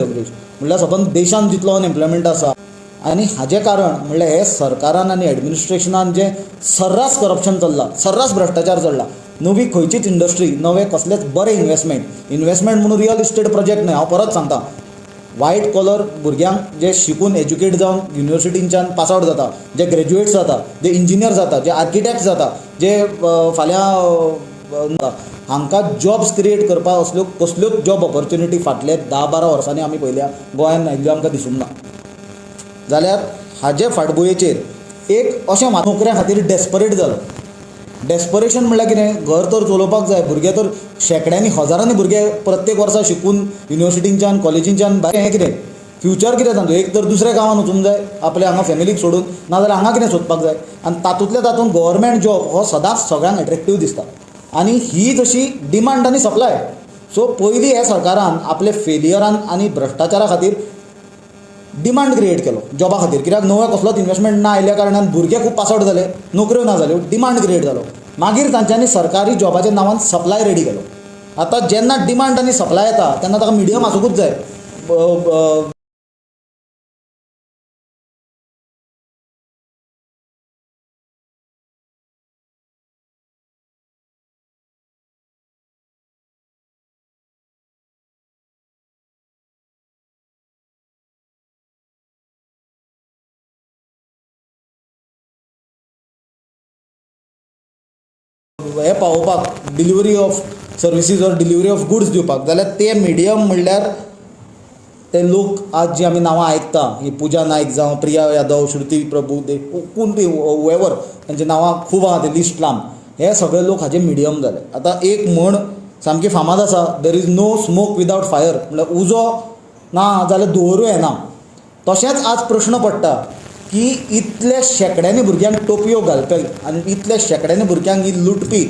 म्हणल्यार सबंद देशान जितलो अनएम्प्लॉयमेंट आसा आनी हाजें कारण म्हणल्यार हे सरकारान आनी एडमिनिस्ट्रेशनान जें सर्रास करप्शन चल्लां, सर्रास भ्रश्टाचार चल्ला. नवी खंयचीच इंडस्ट्री, नवे कसलेच बरे इन्वेस्टमेंट म्हणून रियल इस्टेट प्रोजेक्ट न्हय. हांव परत सांगता, वायट कॉलर भुरग्यांक जे शिकून एज्युकेट जावन युनिवर्सिटींच्यान पास आवट जाता, जे ग्रॅज्युएट्स जाता, जे इंजिनियर जाता, जे आर्किटेक्ट जाता, जे फाल्यां हांकां जॉब्स क्रिएट करपाक असल्यो कसल्योच जॉब ऑपॉर्च्युनिटी फाटले 10-12 वर्सांनी आमी पयल्या गोंयांत आयिल्ल्यो आमकां दिसूंक ना. जाल्यार हाजे फाटभुंयेचेर एक अशें नोकऱ्या खातीर डेस्परेट जालो. डेस्परेशन म्हणल्यार कितें, घर तर चलोवपाक जाय, भुरगे तर शेकड्यांनी हजारांनी भुरगे प्रत्येक वर्सा शिकून युनिवर्सिटींच्यान कॉलेजींच्यान भायर हें कितें फ्युचर कितें तांचो, एक तर दुसऱ्या गांवांत वचूंक जाय आपल्या हांगा फॅमिलीक सोडून, नाजाल्यार हांगा कितें सोदपाक जाय. आनी तातूंत गव्हर्मेंट जॉब हो सदांच सगळ्यांक एट्रॅक्टीव दिसता. आनी ही जशी डिमांड आनी सप्लाय. सो पयलीं ह्या सरकारान आपले फेलियरान आनी भ्रश्टाचारा खातीर डिमांड क्रिएट केलो जॉबा खातीर. कित्याक नवो कसलोच इन्वेस्टमेंट ना आयिल्ल्या कारणान भुरगे खूब पास आवट जाले, नोकऱ्यो ना जाल्यो, डिमांड क्रिएट जालो. मागीर तांच्यांनी सरकारी जॉबाच्या नांवान सप्लाय रेडी केलो. आतां जेन्ना डिमांड आनी सप्लाय येता तेन्ना ताका मिडियम आसूंकूच जाय. हे पावोवपाक delivery of services or delivery of goods दिवपाक, जाल्यार ते मिडियम म्हणल्यार ते लोक आज जी आमी नांवां आयकता, ही पुजा नायक जावं, प्रिया यादव, श्रुती प्रभू, कोण ती हुएवर, तांची नांवां खूब आहा, ते लिस्ट लांब. हे सगळे लोक हाजे मिडियम जाले. आतां एक म्हण सामकी फामाद आसा, there is no smoke without fire, म्हणल्यार उजो ना जाल्यार धुंवरूय येना. तशेंच आज प्रश्न पडटा की इतले शेकड्यांनी भुरग्यांक टोपयो घालपी आनी इतले शेकड्यांनी भुरग्यांक ही लुटपी,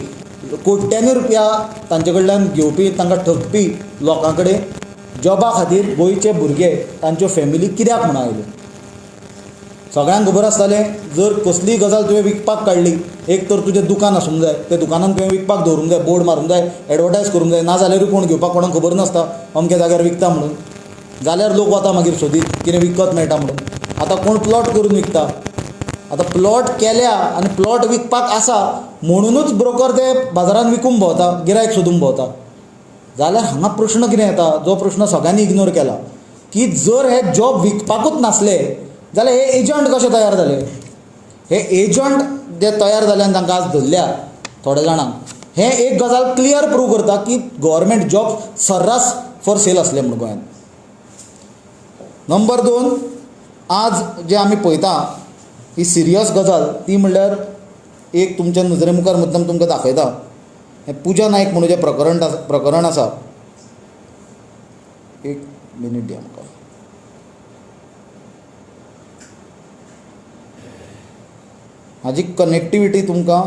कोट्यांनी रुपया तांचे कडल्यान घेवपी, तांकां ठगपी लोकां कडेन जॉबा खातीर गोंयचे भुरगे तांच्यो फॅमिली कित्याक म्हणून आयल्यो. सगळ्यांक खबर आसतालें, जर कसलीय गजाल तुवें विकपाक काडली, एक तर तुजें दुकान आसूंक जाय, त्या दुकानान तुवें विकपाक दवरूंक जाय, बोर्ड मारूंक जाय, एडवर्टायज करूंक जाय, ना जाल्यारूय कोण घेवपाक कोणाक खबर नासता अमके जाग्यार विकता म्हणून. जाल्यार लोक वता मागीर सोदीत कितें विकत मेळटा म्हणून. आतां कोण प्लॉट करून विकता. आतां प्लॉट केल्या आनी प्लॉट विकपाक आसा म्हणूनच ब्रोकर ते बाजारांत विकूंक भोंवता, गिरायक सोदूंक भोंवता. जाल्यार हांगा प्रश्न कितें येता, जो प्रश्न सगळ्यांनी इग्नोर केला, की जर हे जॉब विकपाकूच नासले जाल्यार हे एजंट कशे तयार जाले. हे एजंट जे तयार जाले आनी तांकां आज धरल्या थोड्या जाणांक, हें एक गजाल क्लियर प्रूव करता की गव्हर्मेंट जॉब सर्रास फॉर सेल आसले म्हणून गोंयांत. नंबर 2, आज जे आमी पळयता ही सिरियस गजाल, ती म्हणल्यार एक तुमच्या नजरे मुखार मुद्दम तुमकां दाखयता. हें पुजा नायक म्हणून जें प्रकरण आसा, एक मिनीट दिया म्हाका. हाजी कनेक्टिविटी तुमकां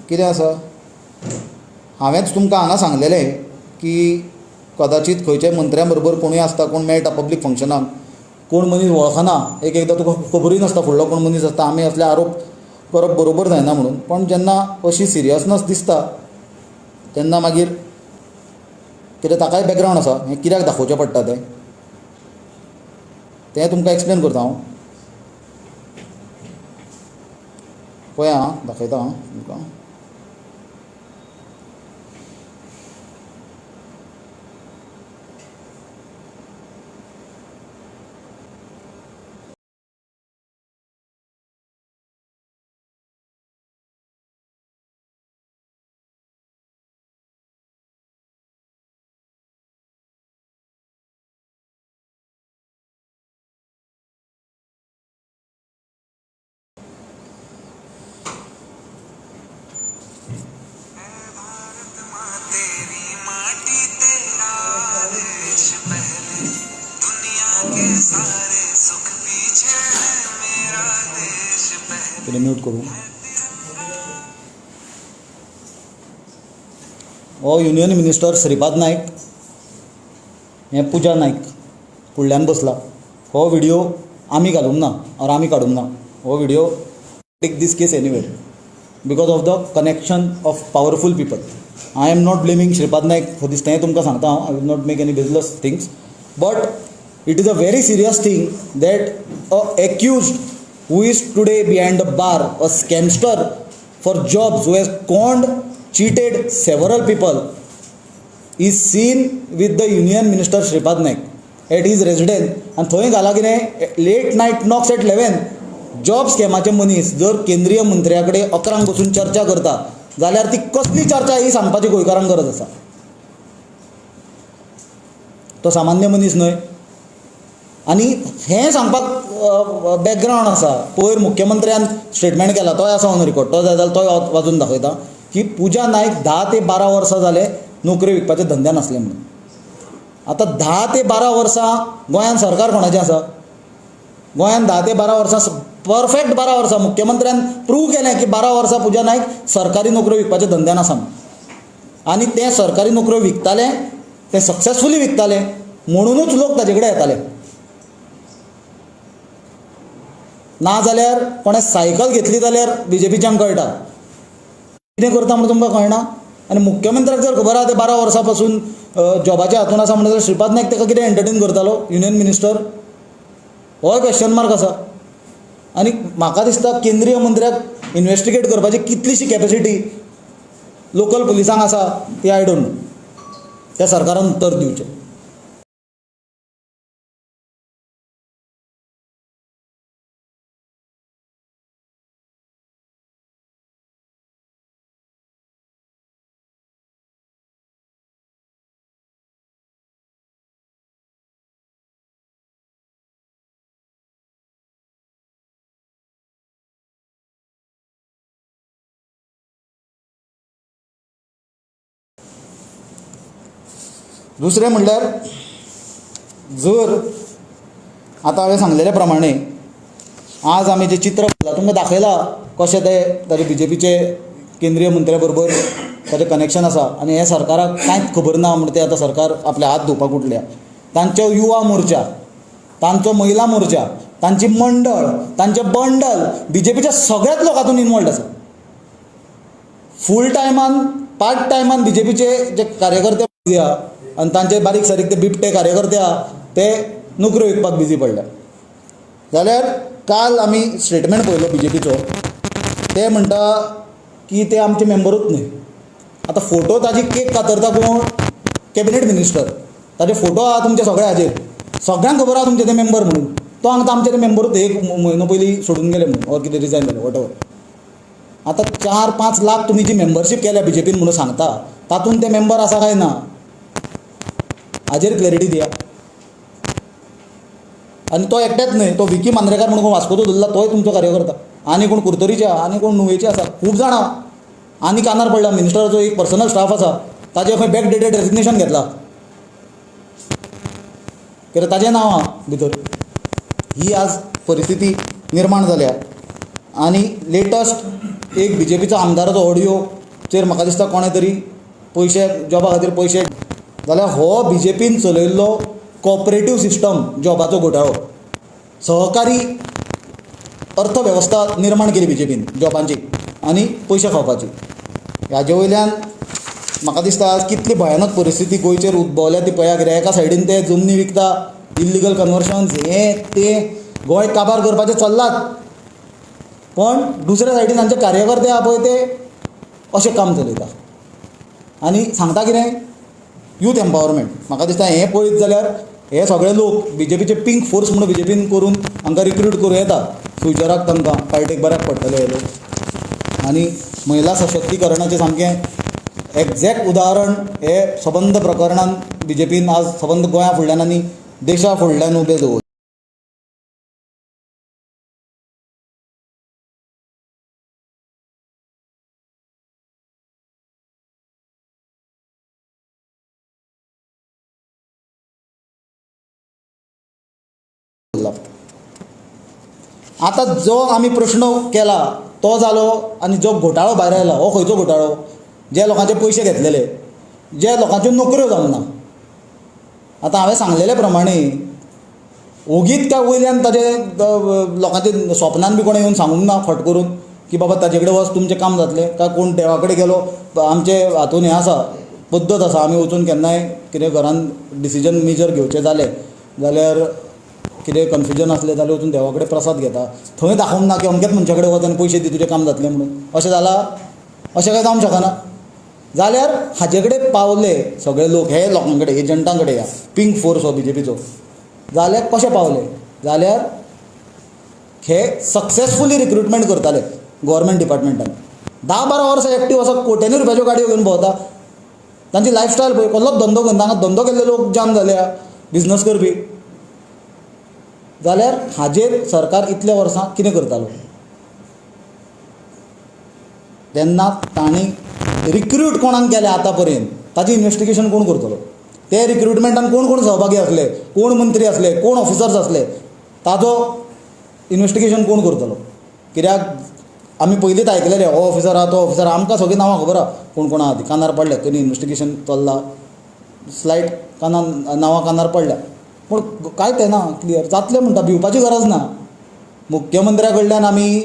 कितें आसा, हांवेंच तुमकां हांगा सांगलेलें की कदाचित खंयच्याय मंत्र्या बरोबर कोणूय आसता, कोण मेळटा पब्लीक फंक्शनाक, कोण मनीस वळखना, एक एकदां तुका खबरूय नासता फुडलो कोण मनीस आसता, आमी असले आरोप करप बरोबर जायना म्हणून. पण जेन्ना अशी सिरियसनस दिसता तेन्ना मागीर कितें ताकाय बॅकग्रावंड आसा, हें कित्याक दाखोवचें पडटा तें तुमकां एक्सप्लेन करता हांव. पळया दाखयता हांव तुमकां. म्यूट करूं. हो युनियन मिनिस्टर श्रीपाद नायक, हें पुजा नायक फुडल्यान बसला. हो व्हिडिओ आमी घालूंक ना और आमी काडूंक ना. हो video take this case anywhere because of the connection of powerful people. I am not blaming Shripad Naik for this, तें तुमकां सांगता हांव. I will not make any business things, but it is a very serious thing that a accused who is today behind the bar, a scamster for jobs, who has conned, cheated several people, is seen with the Union Minister Shripad Naik at his residence, and थंय घाला कितें late night knocks at 11. Job स्कॅमाचे मनीस जर केंद्रीय मंत्र्या कडेन 11 बसून चर्चा करता जाल्यार ती कसली चर्चा ही सांगपाची गोंयकारांक गरज आसा. तो सामान्य मनीस न्हय. आनी हें सांगपाक बॅकग्रावंड आसा. पयर मुख्यमंत्र्यान स्टेटमेंट केला, तोय आसा ऑन रिकॉर्ड, तो जाय जाल्यार तोय वाचून दाखयता की पुजा नायक 10 ते 12 वर्सां जाले नोकऱ्यो विकपाचे धंद्यान आसले म्हणून. आतां 10 ते 12 वर्सां गोंयान सरकार कोणाचें आसा? गोंयान 10 ते 12 वर्सां परफेक्ट 12 वर्सां मुख्यमंत्र्यान प्रूव केलें की 12 वर्सां पुजा नायक सरकारी नोकऱ्यो विकपाचे धंद्यान आसा म्हणून. आनी ते सरकारी नोकऱ्यो विकताले, ते सक्सेसफुली विकताले म्हणूनच लोक ताजे कडेन येताले. ना जाल्यार कोणें सायकल घेतली जाल्यार BJPच्यांक कळटा कितें करता म्हणून तुमकां कळना. आनी मुख्यमंत्र्याक जर खबर आहा ते 12 वर्सां पासून जॉबाच्या हातून आसा म्हणून श्रीपाद नायक ताका कितें एंटरटेन करतालो युनियन मिनिस्टर? होय क्वेश्चन मार्क आसा. आनी म्हाका दिसता केंद्रीय मंत्र्याक इन्वेस्टिगेट करपाची कितलीशी कॅपेसिटी लोकल पुलिसांक आसा ती आय डोंट नो. त्या सरकारान उत्तर दिवचें. दुसरें म्हणल्यार जर आतां हांवें सांगलेल्या प्रमाणे आज आमी जें चित्र पळयलां तुमकां दाखयलां कशें ते ताजे BJPचे केंद्रीय मंत्र्या बरोबर ताजें कनेक्शन आसा. आनी हे सरकाराक कांयच खबर ना म्हणून ते आतां सरकार आपले हात धुवपाक उठल्या. तांचो युवा मोर्चा, तांचो महिला मोर्चा, तांची मंडळ, तांचे बंडल BJPच्या सगळ्याच लोक हातूंत इनवॉल्ड आसा. फूल टायमान पार्ट टायमान BJPचे जे कार्यकर्ते आहा आनी तांचे बारीक सारीक ते बिबटे कार्यकर्ते आहा ते नोकऱ्यो विकपाक बिजी पडल्या. जाल्यार काल आमी स्टेटमेंट पळयलो BJPचो. ते म्हणटा की ते आमचे मेंबरूच न्हय. आतां फोटो ताजी केक कातरता कोण? Cabinet minister. ताजे फोटो आहा तुमचे सगळे हाजेर. सगळ्यांक खबर आहा तुमचे ते मेंबर म्हणून. तो हांगा आमचे ते मेंबरूच 1 म्हयनो पयलीं सोडून गेले म्हणून, ऑर कितें रिजायन जालें वॉटएवर. आतां 4-5 लाख तुमी जी मेंबरशीप केल्या BJPन म्हणून सांगता तातूंत ते मेंबर आसा काय ना हाजेर क्लॅरिटी दिया. आनी तो एकटेच न्हय, तो विकी मांद्रेकार म्हणून कोण वास्कोचो धरला तोय तुमचो कार्यकर्ता. आनी कोण कुर्तोरीचे आहा, आनी कोण नुवेचे आसा, खूब जाणां. आनी कानार पडला मिनिस्टराचो एक पर्सनल स्टाफ आसा ताजें खंय बॅक डेटेड रेजिग्नेशन घेतला कित्याक ताजें नांव आहा भितर. ही आज परिस्थिती निर्माण जाल्या. आनी लेटस्ट एक BJPचो आमदाराचो ऑडियोचेर म्हाका दिसता कोणें तरी पयशे जॉबा खातीर पयशे जाल्यार हो BJPन चलयल्लो कॉपरेटीव सिस्टम जॉबाचो घोटाळो. सहकारी अर्थवेवस्था निर्माण केली BJPन जॉबांची आनी पयशे खावपाची. ह्याचे वयल्यान म्हाका दिसता आज कितली भयानक परिस्थिती गोंयचेर उद्भवल्या ती पळया. कित्याक एका सायडीन ते जमनी विकता, इल्लिगल कन्वर्शन्स, हें तें गोंय काबार करपाचें चल्लात. पण दुसऱ्या सायडीन तांचे कार्यकर्ते आहा पळय ते अशें काम चलयता. आनी सांगता कितें? Youth empowerment. म्हाका दिसता हें पळयत जाल्यार हे सगळे लोक BJPचे पिंक फोर्स म्हणून BJPन करून हांकां रिक्रूट करूं येता. फ्युचराक तांकां पार्टेक बऱ्याक पडटले हे लोक. आनी महिला सशक्तीकरणाचें सामकें एक्झॅक्ट उदाहरण हे सबंद प्रकरणान BJPन आज सबंद गोंया फुडल्यान आनी देशा फुडल्यान उबें दवरलें. आतां जो आमी प्रश्न केला तो जालो आनी जो घोटाळो भायर आयला हो खंयचो घोटाळो? जे लोकांचे पयशे घेतलेले, जे लोकांच्यो नोकऱ्यो जावंक ना. आतां हांवें सांगलेले प्रमाणे ओगीच काय वयल्यान ताजे लोकांचे स्वप्नान बी कोणें येवन सांगूंक ना फट करून की बाबा ताजे कडेन वच तुमचें काम जातलें. काय कोण देवा कडेन गेलो आमचे हातून हें आसा पद्दत आसा आमी वचून केन्नाय कितें घरान डिसिजन मेजर घेवचें जालें जाल्यार कितें कन्फ्युजन असलें जाल्यार वचून देवा कडेन प्रसाद घेता, थंय दाखोवंक ना की अमकेच मनशा कडेन वच आनी पयशे दी तुजें काम जातलें म्हणून. अशें जालां? अशें काय जावंक शकना. जाल्यार हाजे कडेन पावले सगळे लोक, हे लोकां कडेन, एजंटां कडेन, या पिंक फोर्स हो BJPचो, जाल्यार कशें पावले? जाल्यार हे सक्सेसफुली रिक्रुटमेंट करताले गव्हर्मेंट डिपार्टमेंटान. 10-12 वर्सां एक्टीव आसा, कोट्यांनी रुपयाच्यो गाडयो घेवन भोंवता. तांची लायफस्टायल पळय, कसलोच धंदो करता. हांगा धंदो केल्ले लोक जाम जाल्या, बिजनस करपी. जाल्यार हाजेर सरकार इतल्या वर्सां कितें करतालो? तेन्ना तांणी रिक्रूट कोणाक केलें आतां पर्यंत, ताजें इन्वेस्टिगेशन कोण करतलो? ते रिक्रुटमेंटान कोण कोण सहभागी आसले, कोण मंत्री आसले, कोण ऑफिसर्स आसले, ताजो इन्वेस्टिगेशन कोण करतलो? कित्याक आमी पयलींच आयकलेलें, हो ऑफिसर आहा, तो ऑफिसर, आमकां सगळीं नांवां खबर आहा कोण कोण आहा ती. कानार पडल्या, खंय इन्वेस्टिगेशन चल्लां, स्लायट नांवां कानार पडल्या, पूण कांय तें ना क्लियर. जातलें म्हणटा, भिवपाची गरज ना. मुख्यमंत्र्या कडल्यान आमी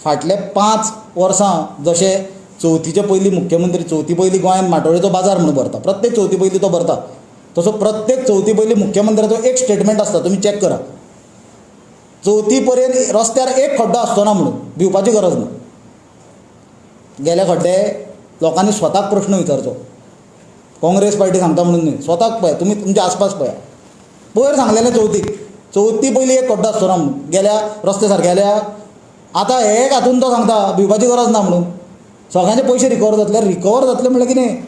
फाटले 5 वर्सां जशें चवथीचे पयलीं मुख्यमंत्री, चवथी पयलीं गोंयांत माटोळेचो बाजार म्हणून भरता, प्रत्येक चवथी पयलीं तो भरता, तसो प्रत्येक चवथी पयलीं मुख्यमंत्र्याचो एक स्टेटमेंट आसता, तुमी चॅक करा. चवथी पर्यंत रस्त्यार एक खड्डो आसचो ना म्हणून, भिवपाची गरज ना. गेले खड्डे लोकांनी स्वताक प्रश्न विचारचो. काँग्रेस पार्टी सांगता म्हणून न्हय, स्वताक पळय, तुमी तुमच्या आसपास पळया. पयर सांगलेलें चवथी पयलीं एक खड्डो आसचो ना म्हणून, गेल्या रस्ते सारके जाल्या. आतां हे एक हातून तो सांगता भिवपाची गरज ना म्हणून. सगळ्यांचे पयशे रिकवर जातले म्हणल्यार कितें?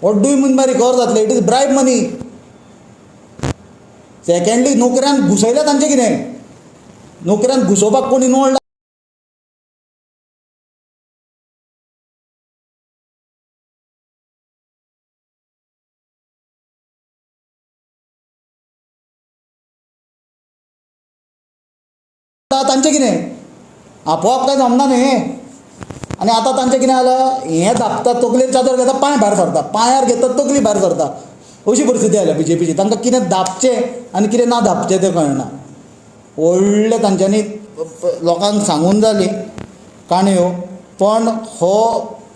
What do you mean by recover जातले? It is bribe money. Secondly, नोकऱ्यांक घुसयल्या तांचें कितें? नोकऱ्यांक घुसोवपाक कोण इनवॉल्ड तांचें कितें? आपोआप काय जमना न्ही हें. आनी आतां तांचें कितें जालां? हें धापता, तकलेर चादर घेता, पांय भायर सरता, पांयार घेता, तकली भायर सरता. अशी परिस्थिती जाल्या BJPची. तांकां कितें धापचें आनी कितें ना धापचें तें कळना. व्हडले तांच्यांनी लोकांक सांगून जाली काणयो, पण हो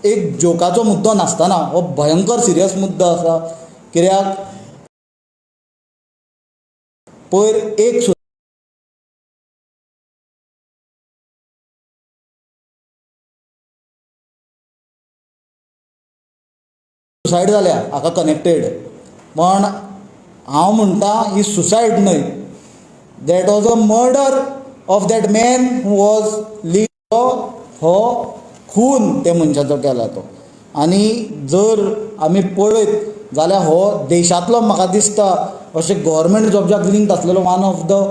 एक जोकाचो मुद्दो नासतना हो भयंकर सिरियस मुद्दो आसा. कित्याक पयर एक सुसायड जाल्या हाका कनेक्टेड, पण हांव म्हणटा ही सुसायड न्हय. That was a murder of that man who was lead. हो खून त्या मनशाचो केला तो. आनी जर आमी पळयत जाल्यार हो देशांतलो म्हाका दिसता अशें गव्हर्मेंट जॉब्जाक लिंक्ड आसलेलो one of the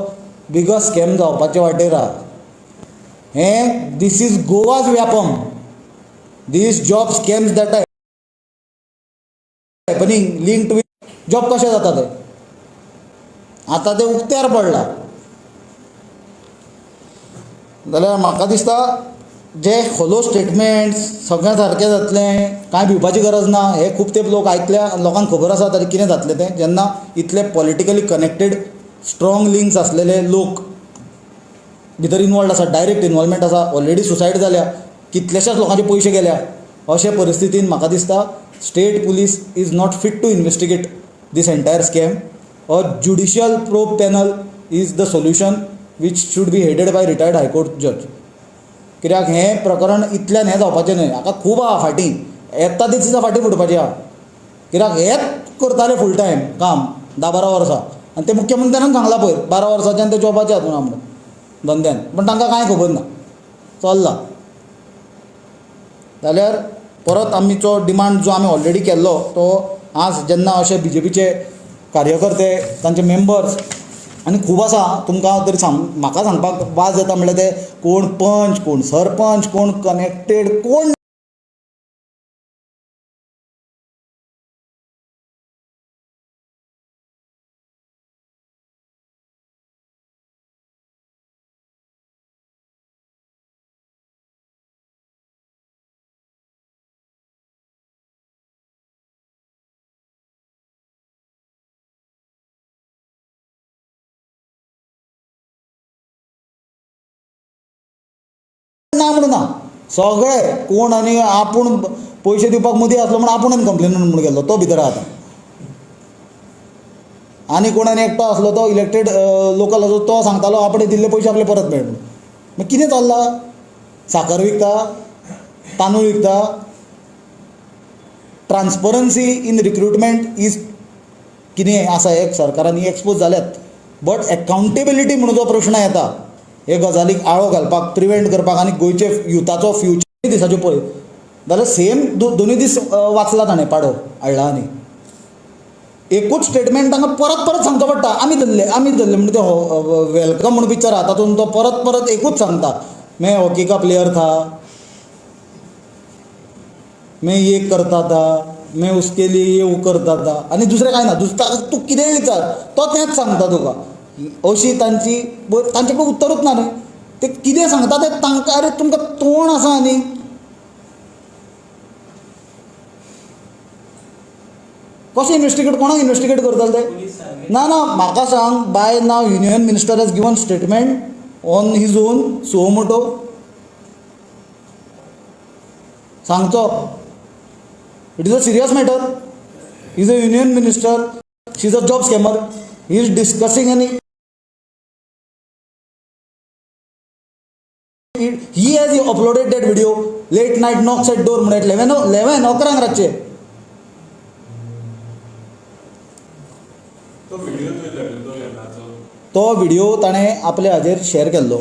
biggest scam जावपाचे वाटेर आहा. हें this is Goa's Vyapam. This job scams that are happening linked with job कशें जाता ते आतां ते उक्त्यार पडला. जाल्यार म्हाका दिसता जे होलो स्टेटमेंट्स सगळें सारकें जातलें, कांय भिवपाची गरज ना. हे खूब तेंप लोक आयकल्या, लोकांक खबर आसा ताजें कितें जातलें तें. जेन्ना इतले पॉलिटिकली कनेक्टेड स्ट्रॉंग लिंक्स आसलेले लोक भितर इनवॉल्ड आसा, डायरेक्ट इनवॉल्वमेंट आसा, ऑलरेडी सुसायड जाल्या, कितलेशेच लोकांचे पयशे गेल्या, अशे परिस्थितीन म्हाका दिसता state police is not fit to investigate this entire scam. A judicial probe panel is the solution which should be headed by retired high court जज. कित्याक हें प्रकरण इतल्यान हें जावपाचें न्हय. हाका खूब आहा फाटीं, येता ती दिसा फाटीं फुटपाची आहा. कित्याक हेच करताले फूल टायम काम 10-12 वर्सां, आनी ते मुख्यमंत्र्यान सांगलां पळय 12 वर्सांच्यान ते जॉबाचे हातून म्हणून धंद्यान, पण तांकां कांय खबर ना, चल्ला. जाल्यार परत आमचो डिमांड जो आमी ऑलरेडी केल्लो तो आज जेन्ना अशे BJPचे कार्यकर्ते, तांचे मेंबर्स आनी खूब आसा, तुमकां तरी म्हाका सांगपाक वाज येता म्हणल्यार ते कोण पंच, कोण सरपंच, कोण कनेक्टेड, कोण ना म्हणून ना, सगळे कोण आनी आपूण पयशे दिवपाक मदीं आसलो म्हणून आपुणूच कंप्लेन म्हणून गेलो तो भितर आतां. आनी कोणाने एकटो आसलो तो इलेक्टेड लोकल असो तो सांगतालो आपणे दिल्ले पयशे आपले परत मेळ म्हणून. मागीर कितें चल्लां? साखर विकता, तांदूळ विकता. ट्रान्सपरन्सी इन रिक्रुटमेंट इज कितें आसा हे सरकारांनी एक्सपोज जाल्यात. बट एकावंटेबिलिटी म्हणून जो प्रश्न येता हे गजालीक आळो घालपाक, प्रिवेंट करपाक आनी गोंयचे युथाचो फ्युचर दिसाचे पळय जाल्यार सेम दोनूय दीस वाचला ताणें पाडो हाडला आनी एकूच स्टेटमेंट तांकां परत परत सांगचो पडटा. आमी धरले म्हणजे तो वेलकम म्हणून पिक्चर आहा तातूंत तो परत परत एकूच सांगता मैं हॉकी का प्लेयर था, मैं ये करता था, मैं उसके लिए ये वो करता था आनी दुसरें कांय ना. तूं कितेंय विचार तो तेंच सांगता तुका. अशी तांची तांचे पळय उत्तरूच ना न्ही. ते कितें सांगता ते तांकां अरे तुमकां तोंड आसा न्ही. कशें इन्वेस्टिगेट कोणाक इन्वेस्टिगेट करतले ते? ना म्हाका सांग बाय नाव union minister has given statement on his own suo motu सांगचो. It is a serious matter. He is a union minister, she is a job scammer. He is discussing any he has uploaded that video late night knocks at door म्हणून 11 11 रातचे. तो video ताणें आपल्या हाजेर share केल्लो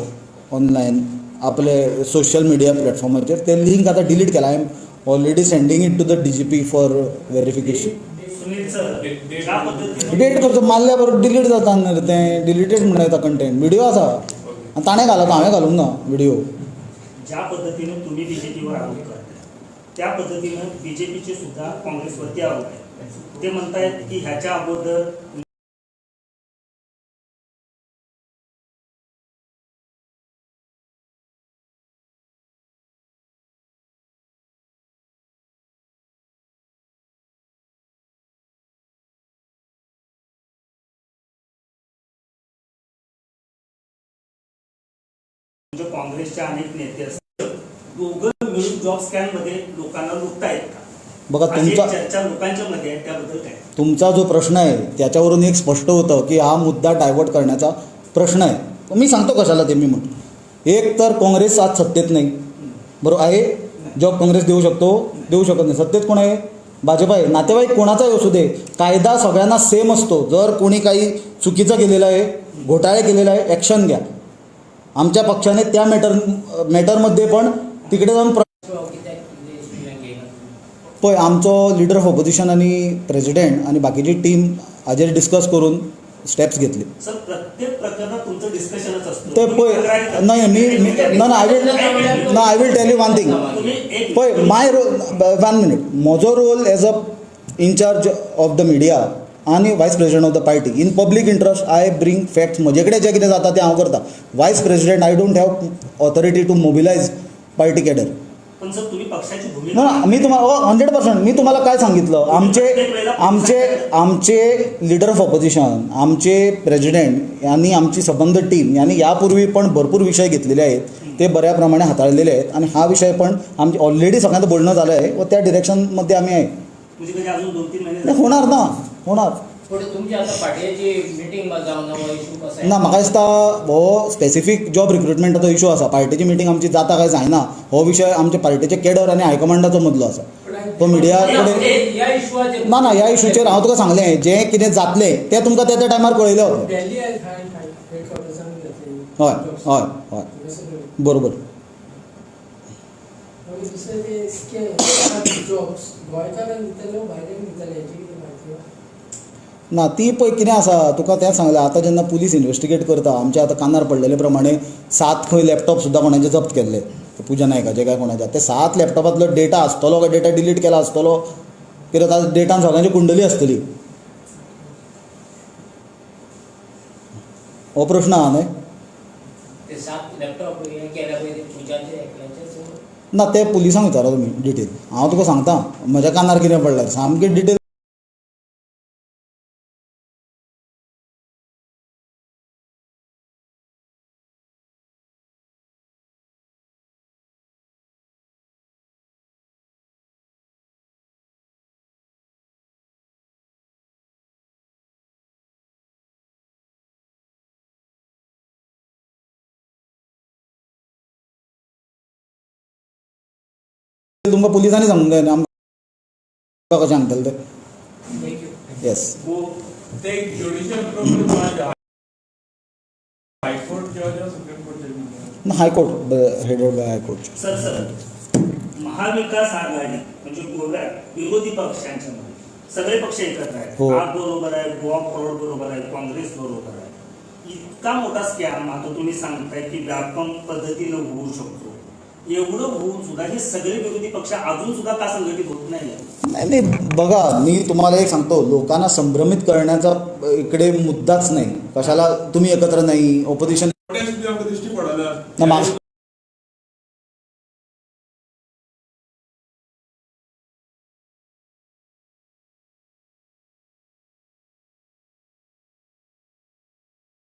online आपले social media प्लॅटफॉर्माचेर. ते link आतां डिलीट केला. I am already sending it to the DGP for verification. Delete करचो मारल्या बरोबर डिलीट जाता न्ही तें. डिलीटेड म्हणून येता कंटेंट. व्हिडिओ आसा आनी ताणें घालो हांवें घालूंक ना व्हिडिओ. ज्या पद्धतीने तुम्ही बीजेपीवर आरोप करताय त्या पद्धतीनं बीजेपीचे सुद्धा काँग्रेसवरती आरोप आहेत. ते म्हणतायत की ह्याच्या अगोदर म्हणजे काँग्रेसच्या अनेक नेते असतात दोघं मिळून जॉब स्कॅम मध्ये लोकांना लुटतायत का? बघा तुमचा चर्चा लोकांच्या मध्ये आहे त्याबद्दल काय? तुमचा जो प्रश्न आहे त्याच्यावरून एक स्पष्ट होतं की हा मुद्दा डायव्हर्ट करण्याचा प्रश्न आहे. मी सांगतो कशाला ते. मी म्हणतो एक तर काँग्रेस आज सत्तेत नाही बरोबर आहे. जॉब काँग्रेस देऊ शकत नाही. सत्तेत कोण आहे? भाजप आहे. नातेवाईक कोणाचाही असू दे कायदा सगळ्यांना सेम असतो. जर कोणी काही चुकीचं केलेलं आहे, घोटाळे केलेलं आहे, ॲक्शन घ्या. आमच्या पक्षाने त्या मॅटरमध्ये पण तिकडे जाऊन पळय आमचो लिडर ऑफ ऑपोजिशन आणि प्रेसिडेंट आणि बाकीची टीम हाजेर डिस्कस करून स्टेप्स घेतले. सर प्रत्येक प्रकरणात तुमचं डिस्कशनच असतं ते पळय नाही I will tell you one thing. पळय माय रोल 1 मिनिट. म्हजो role as a incharge of the media आणि vice president of the party in public interest I bring facts. म्हजे कडेन जें कितें जाता तें हांव करता. Vice president I don't have authority to mobilise party cadre. पण सर तुम्ही पक्षाची भूमिका ना मी तुम्हाला 100% मी तुम्हाला काय सांगितलं. आमचे लिडर ऑफ ऑपोजिशन, आमचे प्रेसिडेंट यांनी आमची संबंध टीम यांनी यापूर्वी पण भरपूर विषय घेतलेले आहेत. ते बऱ्याप्रमाणे हाताळलेले आहेत आणि हा विषय पण आमचे ऑलरेडी सगळ्यांचं बोलणं झालं आहे व त्या डिरेक्शनमध्ये आम्ही आहे. म्हणजे अजून 2-3 महिने होणार ना होणार. ना म्हाका दिसता हो स्पेसिफीक जॉब रिक्रुटमेंटाचो इशू आसा. पार्टीची मिटींग आमची जाता काय जायना हो विशय आमचे पार्टीचे कॅडर आनी हायकमांडाचो मदलो आसा. तो मिडिया कडेन ना ह्या इशूचेर हांव तुका सांगलें जें कितें जातलें तें तुमकां त्या टायमार कळयलें वतलें. हय हय हय बरोबर. ना ती पळय कितें आसा तुका तें सांगलें. आतां जेन्ना पुलीस इन्वेस्टिगेट करता आमचे आतां कानार पडलेले प्रमाणे 7 खंय लॅपटॉप सुद्दां कोणाचे जप्त केल्ले पुजा नायकाचे काय कोणाचे. ते 7 लॅपटॉपांतलो डेटा आसतलो काय डेटा डिलीट केला आसतलो कित्याक ताच्या डेटान सगळ्यांची कुंडली आसतली. हो प्रश्न आहा न्हय. ना ते पुलिसांक विचारा तुमी डिटेल. हांव तुका सांगता म्हज्या कानार कितें पडलें सामकें डिटेल तें तुमकां पुलिसांनी सांगूंक जाय न्ही आमकां कशें सांगतले ते येस ते ज्युडिशियल प्रोसेस हायकोर्ट जज और सुप्रीम कोर्ट जज high court headed by high court sir Mahavikas Aghadi म्हणजे गोव्यात विरोधी पक्षांच्या मध्ये सगळे पक्ष एकत्र आहेत. हो. आप बरोबर आहे, गोवा फॉरवर्ड बरोबर आहे, काँग्रेस बरोबर आहे. इतका मोठा स्कॅम आता तुम्ही सांगताय की व्यापक पद्धतीनं होऊ शकतो. एवढं होऊन सुद्धा हे सगळे विरोधी पक्ष अजून सुद्धा का संघटित होत नाही? नाही बघा, मी तुम्हाला एक सांगतो, लोकांना संभ्रमित करण्याचा इकडे मुद्दाच नाही. कशाला तुम्ही एकत्र नाही, ऑपोजिशन दृष्टी पडला